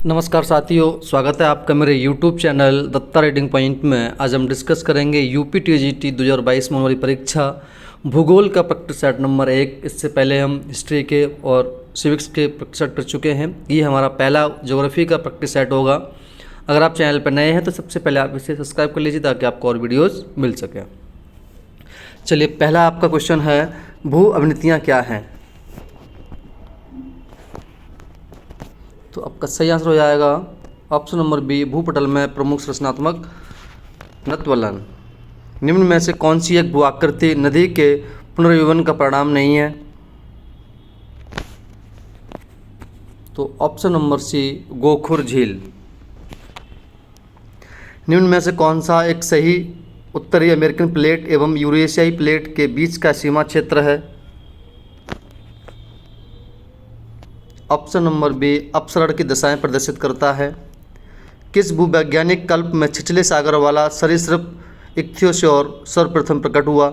नमस्कार साथियों, स्वागत है आपका मेरे YouTube channel Datta reading point में। आज हम डिस्कस करेंगे यूपी TGT 2022 में होने वाली परीक्षा भूगोल का प्रैक्टिस सेट नंबर 1। इससे पहले हम हिस्ट्री के और सिविक्स के प्रैक्टिस सेट कर चुके हैं। ये हमारा पहला ज्योग्राफी का प्रैक्टिस सेट होगा। अगर आप चैनल पर नए हैं तो सबसे पहले आप इसे सब्सक्राइब कर लीजिए ताकि आपको और वीडियोज़ मिल सकें। चलिए, पहला आपका क्वेश्चन है, भू अवनतियाँ क्या हैं? तो आपका सही आंसर हो जाएगा ऑप्शन नंबर बी, भूपटल में प्रमुख संरचनात्मक नत्वलन। निम्न में से कौन सी एक भू आकृति नदी के पुनर्जीवन का परिणाम नहीं है? तो ऑप्शन नंबर सी, गोखुर झील। निम्न में से कौन सा एक सही उत्तरी अमेरिकन प्लेट एवं यूरेशियाई प्लेट के बीच का सीमा क्षेत्र है? ऑप्शन नंबर बी, अपसरण की दशाएं प्रदर्शित करता है। किस भूवैज्ञानिक कल्प में छिछले सागर वाला सरीसृप इक्थ्योसौर सर्वप्रथम प्रकट हुआ?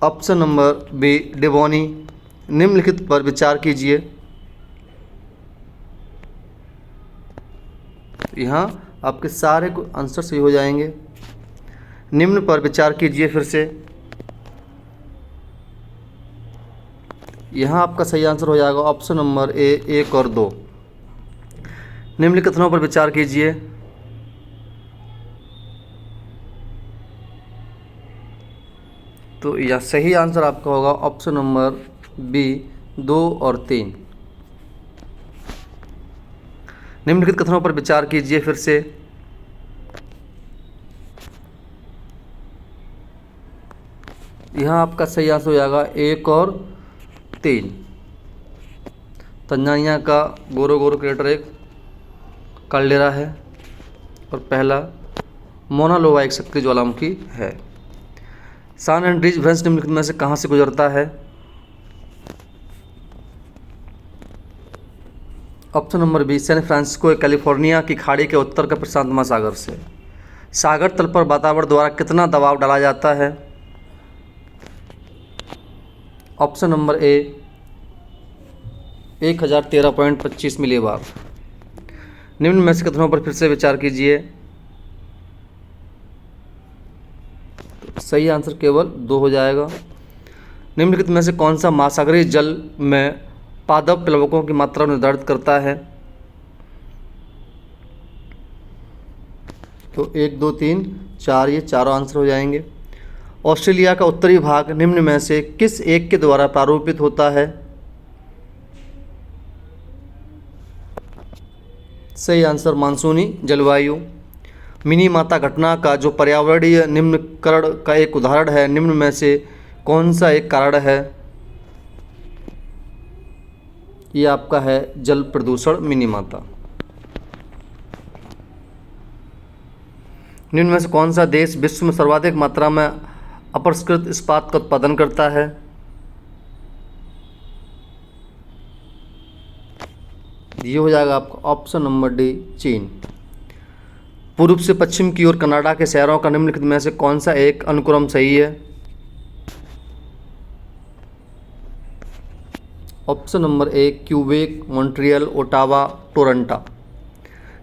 ऑप्शन नंबर बी, डेवोनी। निम्नलिखित पर विचार कीजिए। यहाँ आपके सारे आंसर सही हो जाएंगे। निम्न पर विचार कीजिए फिर से। यहाँ आपका सही आंसर हो जाएगा ऑप्शन नंबर ए, 1 और 2। निम्नलिखित कथनों पर विचार कीजिए। तो यह सही आंसर आपका होगा ऑप्शन नंबर बी, 2 और 3। निम्नलिखित कथनों पर विचार कीजिए फिर से। यहाँ आपका सही आंसर हो जाएगा 1 और 3। तंजानिया का गोरोगोरो क्रेटर एक काल्डेरा है और पहला मोना लोवा एक सक्रिय ज्वालामुखी है। सान एंड्रीज भ्रंश निम्नलिखित में से कहाँ से गुजरता है? Option number B, San Francisco California की खाड़ी के उत्तर का प्रशांत महासागर से। सागर तल पर वातावरण द्वारा कितना दबाव डाला जाता है? Option number A, 1013.25 millibar. निम्न में से कथनों पर फिर से विचार कीजिए। तो सही आंसर केवल 2 हो जाएगा। निम्नलिखित में से कौन सा महासागरीय जल में पादप प्लवकों की मात्रा निर्धारित करता है? तो 1, 2, 3, 4 ये चारों आंसर हो जाएंगे। ऑस्ट्रेलिया का उत्तरी भाग निम्न में से किस एक के द्वारा प्रारूपित होता है? सही आंसर मानसूनी जलवायु। मिनीमाता घटना का जो पर्यावरणीय निम्नकरण का एक उदाहरण है, निम्न में से कौन सा एक कारण है? ये आपका है जल प्रदूषण मिनीमाता। निम्न में से कौन सा देश विश्व में सर्वाधिक मात्रा में अपरिष्कृत इस्पात का उत्पादन करता है? ये हो जाएगा आपका ऑप्शन नंबर डी, चीन। पूर्व से पश्चिम की ओर कनाडा के शहरों का निम्नलिखित में से कौन सा एक अनुक्रम सही है? Option number A, Quebec, Montreal, Ottawa, Toronto.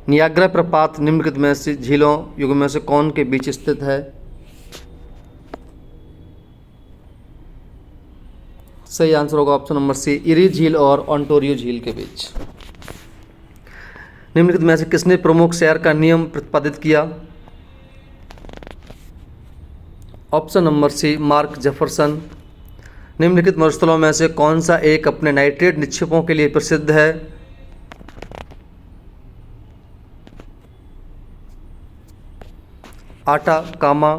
Niagara प्रपात निम्नलिखित में से झीलों युग में से कौन के बीच स्थित है? सही आंसर होगा ऑप्शन नंबर सी, इरी झील और ओंटारियो झील के बीच। निम्नलिखित में से किसने प्रमुख शहर का नियम प्रतिपादित किया? Option number C, Mark Jefferson. निम्नलिखित मरुस्थलों में से कौन सा एक अपने नाइट्रेट निक्षेपों के लिए प्रसिद्ध है? आटाकामा।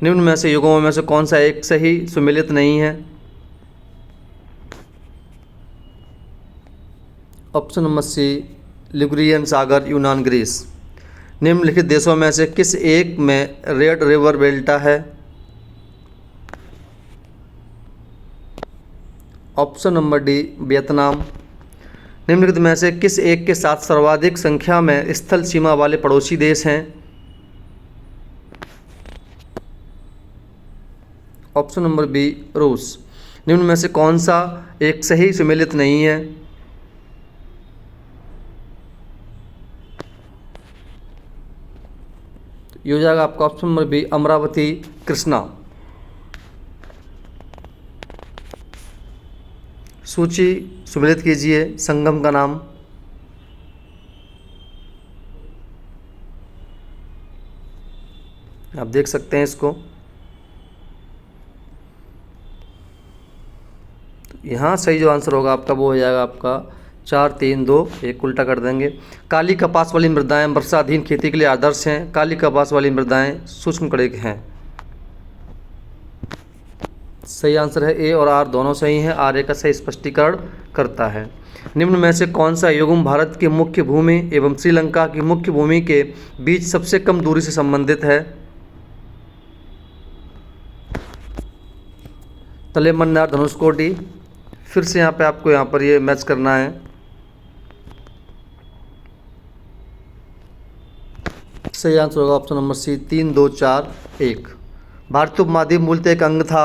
निम्न में से युगों में से कौन सा एक सही सुमेलित नहीं है? ऑप्शन नंबर सी, लिगुरियन सागर, यूनान, ग्रीस। निम्नलिखित देशों में से किस एक में रेड रिवर डेल्टा है? Option number D, Vietnam. निम्नलिखित में से किस एक के साथ सर्वाधिक संख्या में स्थल सीमा वाले पड़ोसी देश हैं? ऑप्शन नंबर बी, रूस। निम्न में से कौन सा एक सही सुमेलित नहीं है? ये हो जाएगा आपका option number B, Amaravati Krishna. सूची सुमेलित कीजिए संगम का नाम। आप देख सकते हैं इसको। तो यहाँ सही जो आंसर होगा आपका वो हो जाएगा आपका 4, 3, 2, 1 उल्टा कर देंगे। काली कपास वाली मृदाएं वर्षाधीन खेती के लिए आदर्श हैं। काली कपास वाली मृदाएं शुष्क कड़े हैं। सही आंसर है ए और आर दोनों सही हैं। आर ए का सही स्पष्टीकरण करता है। निम्न में से कौन सा युग्म भारत की मुख्य भूमि एवं श्रीलंका की मुख्य भूमि के बीच सबसे कम दूरी से संबंधित है? तले मन्नार धनुषकोटी। फिर से यहाँ पे आपको यहाँ पर ये मैच करना है। सही आंसर होगा ऑप्शन नंबर सी, 3, 2, 4, 1। भारतीय उपमहाद्वीप मूलतः एक अंग था।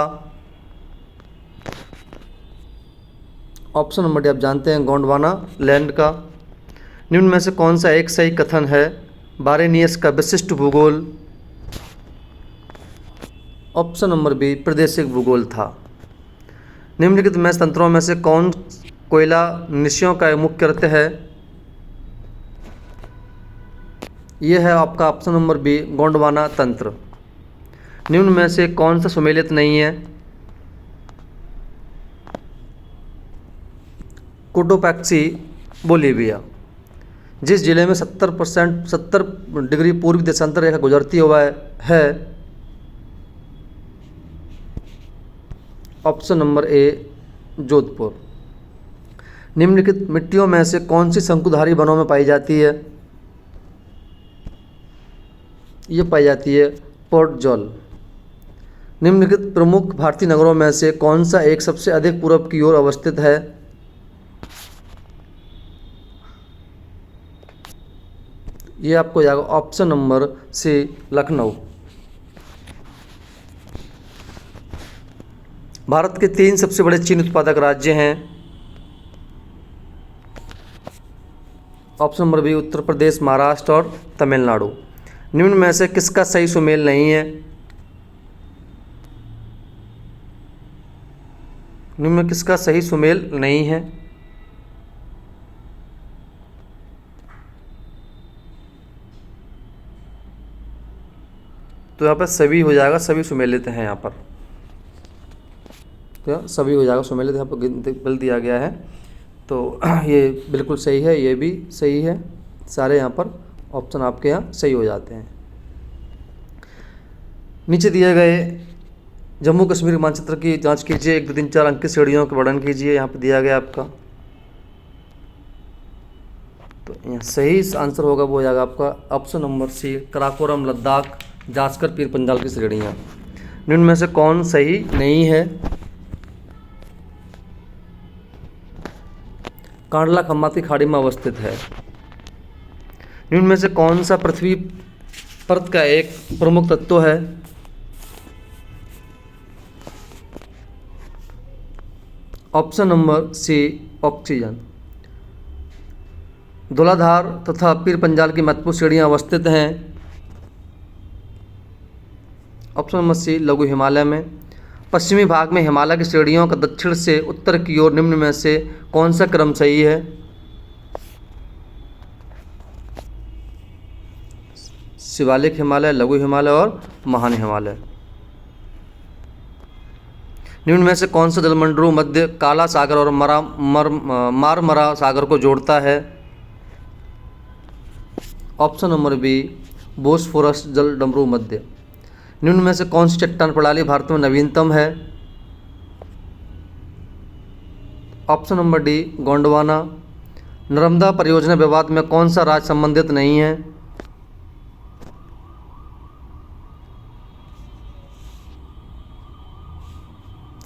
ऑप्शन नंबर डी आप जानते हैं गोंडवाना लैंड का। निम्न में से कौन सा एक सही कथन है? बारेनियस का विशिष्ट भूगोल। ऑप्शन नंबर बी, प्रादेशिक भूगोल था। निम्नलिखित में तंत्रों में से कौन कोयला निस्यों का मुख्य अर्थ है? यह है आपका ऑप्शन नंबर बी, गोंडवाना तंत्र। निम्न में से कौन सा सुमेलित नहीं है? Cotopaxi Bolivia. जिस जिले में 70 डिग्री पूर्वी देशांतर रेखा गुजरती हुआ है। Option number A, Jodhpur. निम्नलिखित मिट्टियों में से कौन सी शंकुधारी वनों में पाई जाती है? ये पाई जाती है पोर्टजॉल। निम्नलिखित प्रमुख भारतीय नगरों में से कौन सा एक सबसे अधिक पूर्व की ओर अवस्थित है? ये आपको जाएगा option number C, Lucknow. Bharat के 3 सबसे बड़े चीनी उत्पादक राज्य हैं। Option number B, Uttar Pradesh, Maharashtra और तमिलनाडु। निम्न में से किसका सही सुमेल नहीं है? निम्न में किसका सही सुमेल नहीं है? तो यहाँ पर सभी हो जाएगा, सभी सुमेलित हैं यहाँ पर। तो सभी हो जाएगा सुमेलित, यहाँ पर बिल दिया गया है। तो ये बिल्कुल सही है, ये भी सही है। सारे यहाँ पर ऑप्शन आपके यहाँ सही हो जाते हैं। नीचे दिए गए जम्मू कश्मीर मानचित्र की जांच कीजिए। 1, 2, 3, 4 अंक की श्रेणियों का वर्णन कीजिए। यहाँ पर दिया गया आपका। तो यहाँ सही आंसर होगा वो हो जाएगा आपका option number C, Karakoram, Ladakh, Zanskar, Pir Panjal की श्रेणियाँ। निम्न में से कौन सही नहीं है? कांडला खम्बात की खाड़ी में अवस्थित है। निम्न में से कौन सा पृथ्वी परत का एक प्रमुख तत्व है? Option number C, oxygen. Dhauladhar तथा पीर पंजाल की महत्वपूर्ण श्रेणियाँ अवस्थित हैं। ऑप्शन नंबर सी, लघु हिमालय में। पश्चिमी भाग में हिमालय की श्रेणियों का दक्षिण से उत्तर की ओर निम्न में से कौन सा क्रम सही है? शिवालिक हिमालय, लघु हिमालय और महान हिमालय। निम्न में से कौन सा जलमंडल मध्य काला सागर और मारमरा सागर को जोड़ता है? ऑप्शन नंबर बी, बोस्फोरस जल डमरू मध्य। निम्न में से कौन सी चट्टान प्रणाली भारत में नवीनतम है? Option number D, Gondwana. Narmada परियोजना विवाद में कौन सा राज्य संबंधित नहीं है?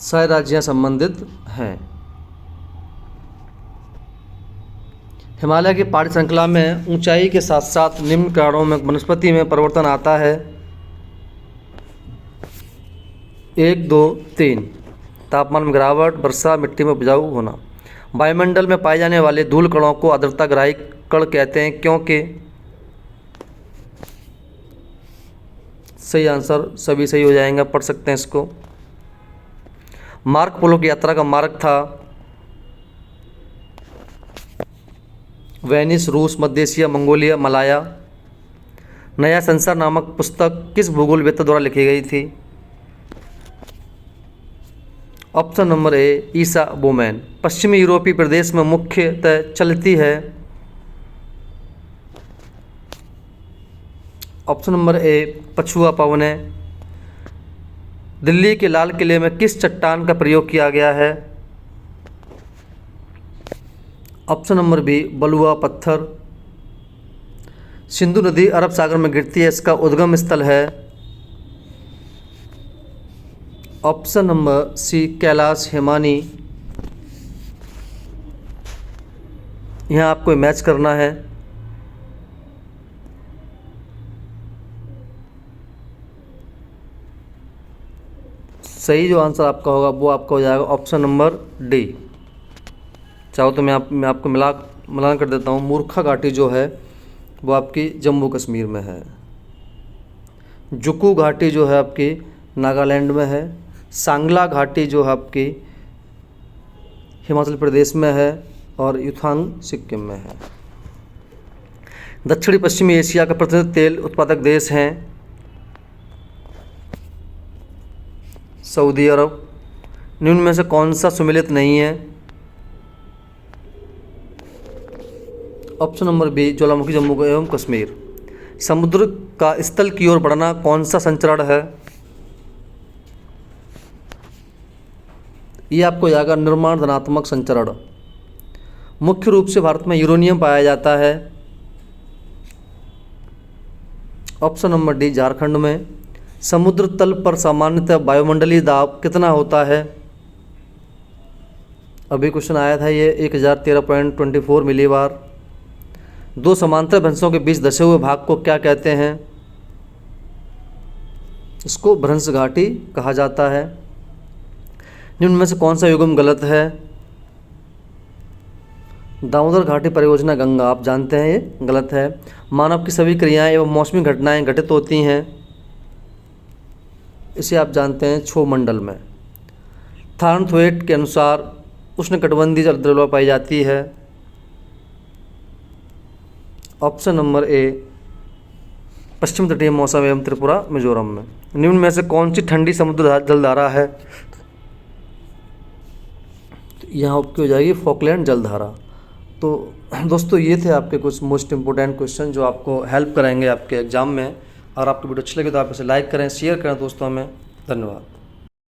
सारे राज्य संबंधित हैं। हिमालय की पहाड़ी श्रृंखला में ऊंचाई के साथ साथ निम्न कारणों में वनस्पति में परिवर्तन आता है। 1, 2, 3 तापमान में गिरावट, वर्षा, मिट्टी में उपजाऊ होना। वायुमंडल में पाए जाने वाले धूल कणों को आर्द्रताग्राही कण कहते हैं क्योंकि सही आंसर, सभी सही हो जाएंगे, पढ़ सकते हैं इसको। मार्को पोलो की यात्रा का मार्ग था वेनिस, रूस, मध्य एशिया, मंगोलिया, मलाया। नया संसार नामक पुस्तक किस भूगोलवेत्ता द्वारा लिखी गई थी? Option number A Isa Bowman. पश्चिमी यूरोपीय प्रदेश में मुख्यतः चलती है। ऑप्शन नंबर ए पछुआ पवने। दिल्ली के लाल किले में किस चट्टान का प्रयोग किया गया है? ऑप्शन नंबर बी बलुआ पत्थर। सिंधु नदी अरब सागर में गिरती है, इसका उद्गम स्थल है? ऑप्शन नंबर सी कैलाश हिमानी। यहाँ आपको मैच करना है। सही जो आंसर आपका होगा वो आपका हो जाएगा ऑप्शन नंबर डी। चाहो तो मैं आपको मिलान कर देता हूँ। मूर्खा घाटी जो है वो आपकी जम्मू कश्मीर में है। जुकू घाटी जो है आपकी नागालैंड में है। सांगला घाटी जो है आपकी हिमाचल प्रदेश में है और युथांग सिक्किम में है। दक्षिणी पश्चिमी एशिया का प्रसिद्ध तेल उत्पादक देश हैं सऊदी अरब। निम्न में से कौन सा सुमेलित नहीं है? ऑप्शन नंबर बी ज्वालामुखी जम्मू एवं कश्मीर। समुद्र का स्थल की ओर बढ़ना कौन सा संचरण है? ये आपको जाएगा निर्माण धनात्मक संचरण। मुख्य रूप से भारत में यूरेनियम पाया जाता है। ऑप्शन नंबर डी झारखंड में। समुद्र तल पर सामान्यतः वायुमंडलीय दाब कितना होता है? अभी क्वेश्चन आया था ये 1013.24 मिलीबार। दो समांतर भ्रंशों के बीच धसे हुए भाग को क्या कहते हैं? इसको भ्रंश घाटी कहा जाता है। निम्न में से कौन सा युग्म गलत है? दामोदर घाटी परियोजना गंगा, आप जानते हैं ये गलत है। मानव की सभी क्रियाएं एवं मौसमी घटनाएं घटित होती हैं, इसे आप जानते हैं क्षोभमंडल में। थार्नथवेट के अनुसार उष्णकटिबंधीय जलवायु पाई जाती है। ऑप्शन नंबर ए पश्चिम तटीय मौसम एवं त्रिपुरा मिजोरम में। निम्न में से कौन सी ठंडी समुद्र जलधारा है? यहाँ आपकी हो जाएगी फॉकलैंड जलधारा। तो दोस्तों ये थे आपके कुछ मोस्ट इंपोर्टेंट क्वेश्चन जो आपको हेल्प करेंगे आपके एग्जाम में। और आपको वीडियो अच्छी लगे तो आप इसे लाइक करें, शेयर करें दोस्तों में। धन्यवाद।